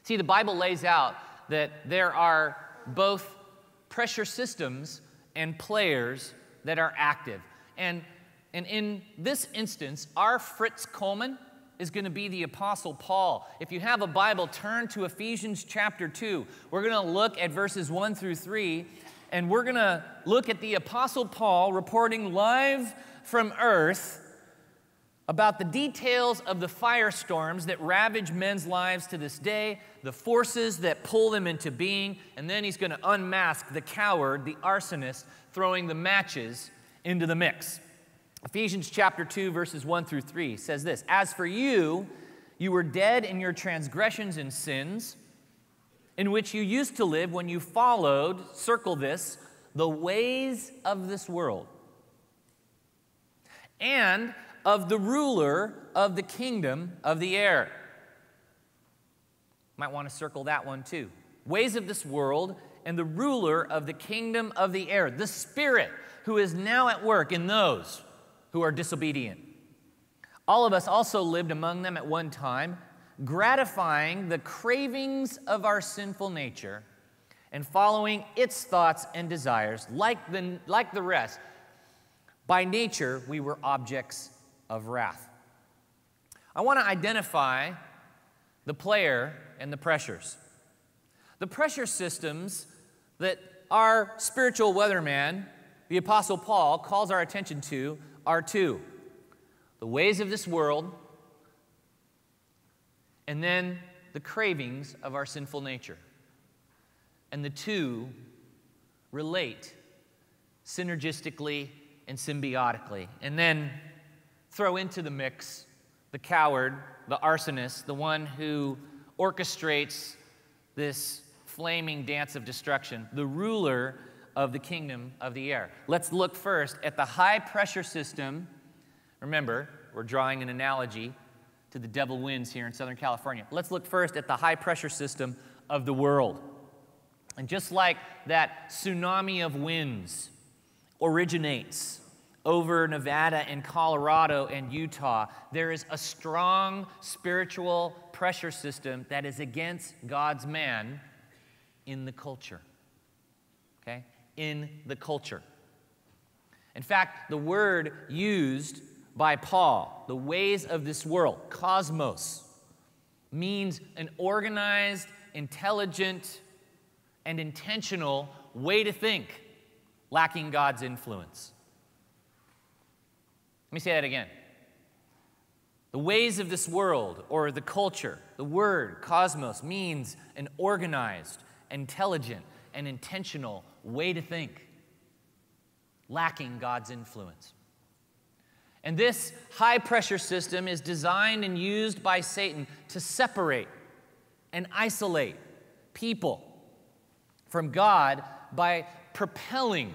See, the Bible lays out that there are both pressure systems and players that are active. And in this instance, our Fritz Coleman is going to be the Apostle Paul. If you have a Bible, turn to Ephesians chapter 2. We're going to look at verses 1 through 3, and we're going to look at the Apostle Paul reporting live from earth about the details of the firestorms that ravage men's lives to this day, the forces that pull them into being, and then he's going to unmask the coward, the arsonist, throwing the matches into the mix. Ephesians chapter 2, verses 1 through 3 says this: "As for you, you were dead in your transgressions and sins, in which you used to live when you followed," circle this, "the ways of this world, and of the ruler of the kingdom of the air." Might want to circle that one too. Ways of this world and the ruler of the kingdom of the air, the Spirit who is now at work in those who are disobedient. All of us also lived among them at one time, gratifying the cravings of our sinful nature and following its thoughts and desires. Like the rest, by nature we were objects of wrath. I want to identify the player and the pressures. The pressure systems that our spiritual weatherman, the Apostle Paul, calls our attention to are two: the ways of this world, and then the cravings of our sinful nature. And the two relate synergistically and symbiotically. And then throw into the mix the coward, the arsonist, the one who orchestrates this flaming dance of destruction, the ruler of the kingdom of the air. Let's look first at the high pressure system. Remember, we're drawing an analogy to the devil winds here in Southern California. Let's look first at the high pressure system of the world. And just like that tsunami of winds originates over Nevada and Colorado and Utah, there is a strong spiritual pressure system that is against God's man in the culture. Okay? In the culture. In fact, the word used by Paul, the ways of this world, cosmos, means an organized, intelligent, and intentional way to think, lacking God's influence. Let me say that again. The ways of this world, or the culture, the word cosmos means an organized, intelligent, and intentional way to think, lacking God's influence. And this high-pressure system is designed and used by Satan to separate and isolate people from God by propelling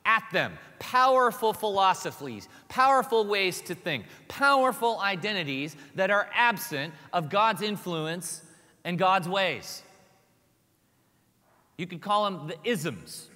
at them powerful philosophies, powerful ways to think, powerful identities that are absent of God's influence and God's ways. You could call them the isms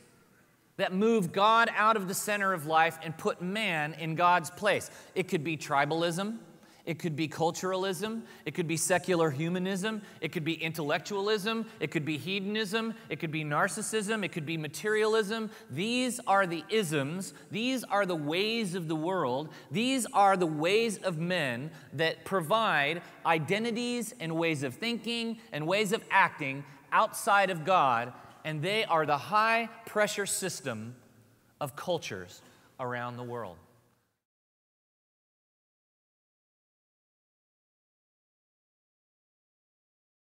that move God out of the center of life and put man in God's place. It could be tribalism. It could be culturalism. It could be secular humanism. It could be intellectualism. It could be hedonism. It could be narcissism. It could be materialism. These are the isms. These are the ways of the world. These are the ways of men that provide identities and ways of thinking and ways of acting outside of God, and they are the high-pressure system of cultures around the world.